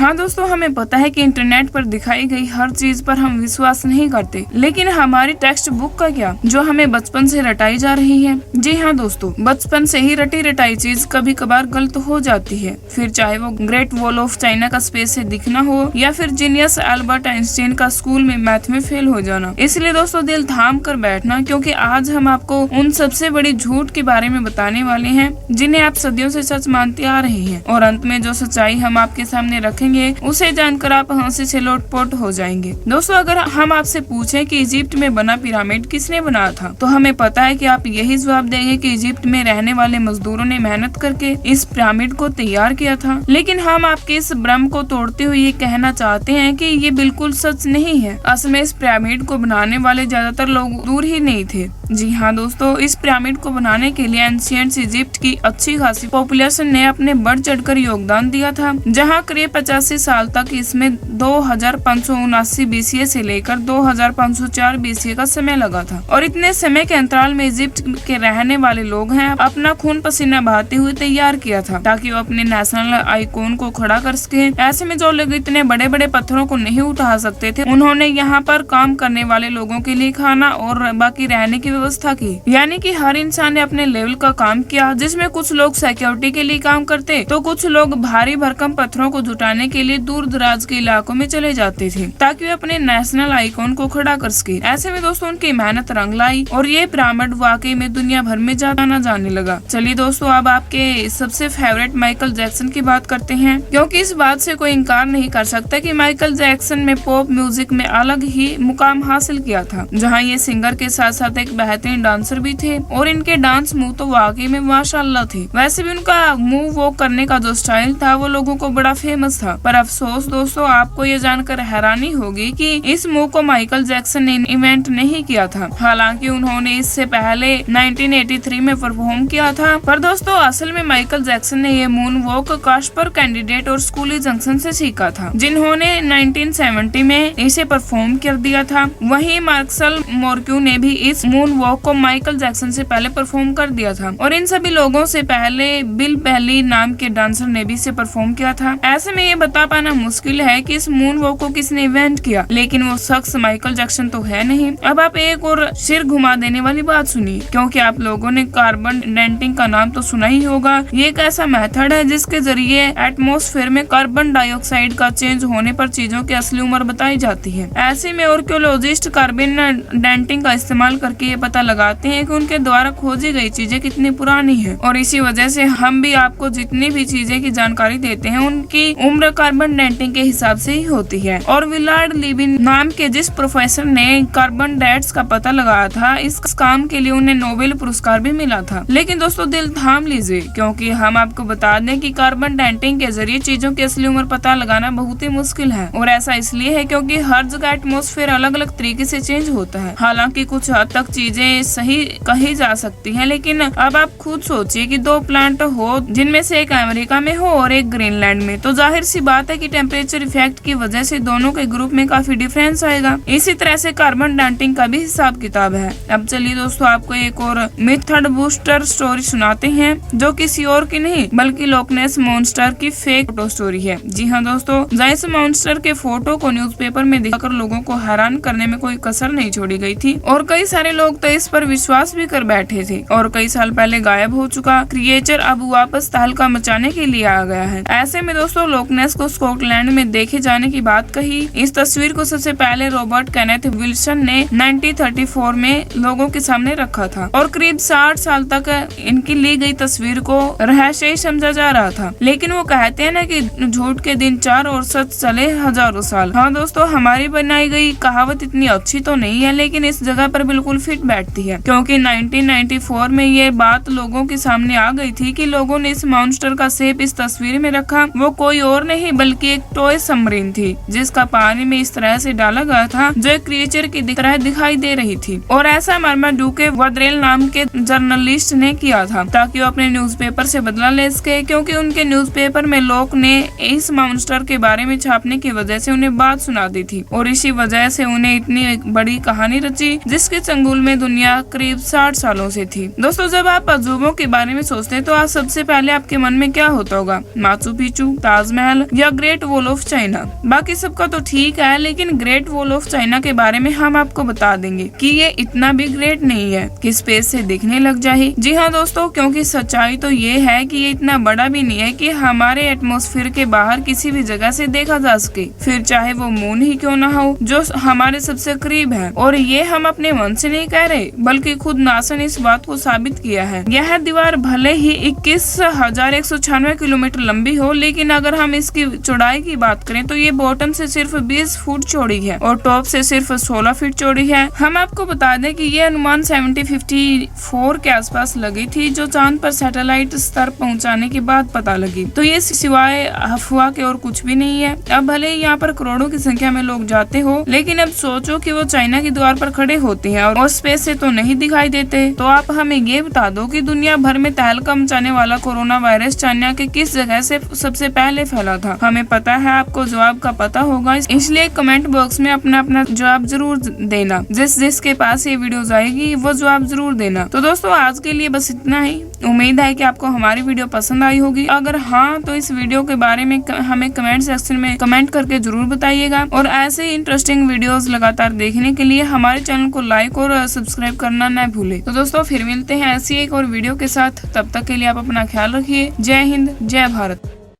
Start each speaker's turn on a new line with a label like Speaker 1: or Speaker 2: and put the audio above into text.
Speaker 1: हाँ दोस्तों, हमें पता है कि इंटरनेट पर दिखाई गई हर चीज पर हम विश्वास नहीं करते, लेकिन हमारी टेक्स्ट बुक का क्या, जो हमें बचपन से रटाई जा रही है। जी हाँ दोस्तों, बचपन से ही रटी रटाई चीज कभी कभार गलत हो जाती है, फिर चाहे वो ग्रेट वॉल ऑफ चाइना का स्पेस से दिखना हो या फिर जीनियस एल्बर्ट आइंस्टीन का स्कूल में मैथ में फेल हो जाना। इसलिए दोस्तों दिल थाम कर बैठना, क्योंकि आज हम आपको उन सबसे बड़ी झूठ के बारे में बताने वाले हैं जिन्हें आप सदियों से सच मानते आ रहे हैं, और अंत में जो सच्चाई हम आपके सामने रखेंगे उसे जानकर आप हंसी से लोटपोट हो जाएंगे। दोस्तों, अगर हम आपसे पूछें कि इजिप्ट में बना पिरामिड किसने बनाया था, तो हमें पता है कि आप यही जवाब देंगे कि इजिप्ट में रहने वाले मजदूरों ने मेहनत करके इस पिरामिड को तैयार किया था। लेकिन हम आपके इस भ्रम को तोड़ते हुए ये कहना चाहते हैं कि ये बिल्कुल सच नहीं है। असल में इस पिरामिड को बनाने वाले ज्यादातर लोग दूर ही नहीं थे। जी हाँ दोस्तों, इस पिरामिड को बनाने के लिए एंशिएंट इजिप्ट की अच्छी खासी पॉपुलेशन ने अपने बढ़ चढ़कर योगदान दिया था, जहाँ करीब 85 साल तक इसमें 2579 बीसीए से लेकर 2504 बीसीए का समय लगा था। और इतने समय के अंतराल में इजिप्ट के रहने वाले लोग हैं अपना खून पसीना बहाते हुए तैयार किया था, ताकि वो अपने नेशनल आइकॉन को खड़ा कर सके। ऐसे में जो लोग इतने बड़े बड़े पत्थरों को नहीं उठा सकते थे, उन्होंने यहाँ पर काम करने वाले लोगों के लिए खाना और बाकी रहने की व्यवस्था की। यानी कि हर इंसान ने अपने लेवल का काम किया, जिसमें कुछ लोग सिक्योरिटी के लिए काम करते तो कुछ लोग भारी भरकम पत्थरों को जुटाने के लिए दूर दराज के इलाकों में चले जाते थे, ताकि वे अपने नेशनल आइकॉन को खड़ा कर सके। ऐसे में दोस्तों उनकी मेहनत रंग लाई और ये पिरामिड वाकई में दुनिया भर में जाना जाने लगा। चलिए दोस्तों, अब आपके सबसे फेवरेट माइकल जैक्सन की बात करते हैं, क्योंकि इस बात से कोई इनकार नहीं कर सकता कि माइकल जैक्सन ने पॉप म्यूजिक में अलग ही मुकाम हासिल किया था, जहाँ ये सिंगर के साथ साथ एक बेहतरीन डांसर भी थे और इनके डांस मूव तो वाकई में माशाअल्लाह थे। वैसे भी उनका मूव वॉक करने का जो स्टाइल था वो लोगों को बड़ा फेमस था। पर अफसोस दोस्तों, आपको ये जानकर हैरानी होगी कि इस मूव को माइकल जैक्सन ने इवेंट नहीं किया था, हालांकि उन्होंने इससे पहले 1983 में परफॉर्म किया था। पर दोस्तों असल में माइकल जैक्सन ने ये मून वॉक कास्पर कैंडिडेट और स्कूली जंक्शन से सीखा था, जिन्होंने 1970 में इसे परफॉर्म कर दिया था। वहीं मार्शल मोर्क्यू ने भी इस मून वॉक को माइकल जैक्सन से पहले परफॉर्म कर दिया था, और इन सभी लोगों से पहले बिल बेली नाम के डांसर ने भी इसे परफॉर्म किया था। ऐसे में ये बता पाना मुश्किल है कि इस मून वॉक को किसने इवेंट किया, लेकिन वो शख्स माइकल जैक्सन तो है नहीं। अब आप एक और सिर घुमा देने वाली बात सुनिए, क्योंकि आप लोगों ने कार्बन डेंटिंग का नाम तो सुना ही होगा। ये एक ऐसा मेथड है जिसके जरिए एटमॉस्फेयर में कार्बन डाइऑक्साइड का चेंज होने पर चीजों की असली उम्र बताई जाती है। ऐसे में आर्कियोलॉजिस्ट कार्बन डेंटिंग का इस्तेमाल करके ये पता लगाते हैं कि उनके द्वारा खोजी गई चीजें कितनी पुरानी है, और इसी वजह से हम भी आपको जितनी भी चीजें की जानकारी देते हैं उनकी उम्र कार्बन डेंटिंग के हिसाब से ही होती है। और विलार्ड लिबिन नाम के जिस प्रोफेसर ने कार्बन डेट्स का पता लगाया था, इस काम के लिए उन्हें नोबेल पुरस्कार भी मिला था। लेकिन दोस्तों दिल थाम लीजिए, क्योंकि हम आपको बता दें कि कार्बन डेंटिंग के जरिए चीजों की असली उम्र पता लगाना बहुत ही मुश्किल है, और ऐसा इसलिए है क्योंकि हर जगह एटमॉस्फेयर अलग अलग तरीके से चेंज होता है। हालांकि कुछ हद तक चीजें सही कही जा सकती हैं, लेकिन अब आप खुद सोचिए कि दो प्लांट हो जिनमें से एक अमेरिका में हो और एक ग्रीनलैंड में, तो जाहिर सी बात है कि टेम्परेचर इफेक्ट की वजह से दोनों के ग्रुप में काफी डिफरेंस आएगा। इसी तरह से कार्बन डेंटिंग का भी हिसाब किताब है। अब चलिए दोस्तों, आपको एक और मेथड बूस्टर स्टोरी सुनाते हैं, जो किसी और की नहीं बल्कि लोकनेस मॉन्स्टर की फेक फोटो स्टोरी है। जी हाँ दोस्तों, जाइस मॉन्स्टर के फोटो को न्यूज़पेपर में दिखाकर लोगों को हैरान करने में कोई कसर नहीं छोड़ी गई थी, और कई सारे लोग तो इस पर विश्वास भी कर बैठे थे। और कई साल पहले गायब हो चुका क्रिएचर अब वापस तहलका मचाने के लिए आ गया है। ऐसे में दोस्तों लोकनेस को स्कॉटलैंड में देखे जाने की बात कही। इस तस्वीर को सबसे पहले रॉबर्ट केनेथ विल्सन ने 1934 में लोगों के सामने रखा था, और करीब 60 साल तक इनकी ली गई तस्वीर को रहस्यमय समझा जा रहा था। लेकिन वो कहते हैं ना कि झूठ के दिन 4 और सच चले हजारों साल। हाँ दोस्तों, हमारी बनाई गई कहावत इतनी अच्छी तो नहीं है, लेकिन इस जगह पर बिल्कुल फिट बैठती है, क्योंकि 1994 में ये बात लोगों के सामने आ गई थी कि लोगों ने इस मॉन्स्टर का शेप इस तस्वीर में रखा। वो कोई और नहीं बल्कि एक टॉय सबमरीन थी, जिसका पानी में इस तरह से डाला गया था जो एक क्रिएचर की तरह दिखाई दे रही थी। और ऐसा मार्माडुके वड्रेल नाम के जर्नलिस्ट ने किया था, ताकि वो अपने न्यूज़पेपर से बदला ले सके, क्योंकि उनके न्यूज़पेपर में लोग ने इस मॉन्स्टर के बारे में छापने की वजह से उन्हें बात सुना दी थी, और इसी वजह से उन्हें इतनी बड़ी कहानी रची जिसके चंगुल में दुनिया करीब 60 सालों से थी। दोस्तों जब आप अजूबों के बारे में सोचते हैं तो आज सबसे पहले आपके मन में क्या होता होगा? माचू पिचू, ताजमहल या ग्रेट वॉल ऑफ चाइना? बाकी सबका तो ठीक है, लेकिन ग्रेट वॉल ऑफ चाइना के बारे में हम आपको बता देंगे कि ये इतना भी ग्रेट नहीं है कि स्पेस से दिखने लग जाए। जी हाँ दोस्तों, क्योंकि सच्चाई तो ये है कि ये इतना बड़ा भी नहीं है कि हमारे एटमॉस्फेयर के बाहर किसी भी जगह से देखा जा सके, फिर चाहे वो मून ही क्यों ना हो जो हमारे सबसे करीब है। और ये हम अपने मन से नहीं कह रहे, बल्कि खुद नासा ने इस बात को साबित किया है। यह दीवार भले ही 21,196 किलोमीटर लंबी हो, लेकिन अगर हम इसकी चौड़ाई की बात करें तो ये बॉटम से सिर्फ 20 फुट चौड़ी है और टॉप से सिर्फ 16 फीट चौड़ी है। हम आपको बता दें कि ये अनुमान 1754 के आसपास लगी थी, जो चांद पर सैटेलाइट स्तर पहुंचाने के बाद पता लगी। तो ये सिवाय अफवाह के और कुछ भी नहीं है। अब भले ही यहाँ पर करोड़ों की संख्या में लोग जाते हो, लेकिन अब सोचो कि वो चाइना की द्वार पर खड़े होते हैं और स्पेस से तो नहीं दिखाई देते। तो आप हमें ये बता दो कि दुनिया भर में तहलका मचाने वाला कोरोना वायरस चाइना के किस जगह से सबसे पहले फैला था? हमें पता है, आपको जवाब का पता होगा, इसलिए कमेंट बॉक्स में अपना अपना जवाब जरूर देना। जिसके पास ये वीडियो जाएगी वो जवाब जरूर देना। तो दोस्तों आज के लिए बस इतना ही। उम्मीद है कि आपको हमारी वीडियो पसंद आई होगी। अगर हाँ तो इस वीडियो के बारे में हमें कमेंट सेक्शन में कमेंट करके जरूर बताइएगा। और ऐसे ही इंटरेस्टिंग वीडियोस लगातार देखने के लिए हमारे चैनल को लाइक और सब्सक्राइब करना न भूले। तो दोस्तों फिर मिलते हैं ऐसी एक और वीडियो के साथ। तब तक के लिए आप अपना ख्याल रखिए। जय हिंद, जय भारत।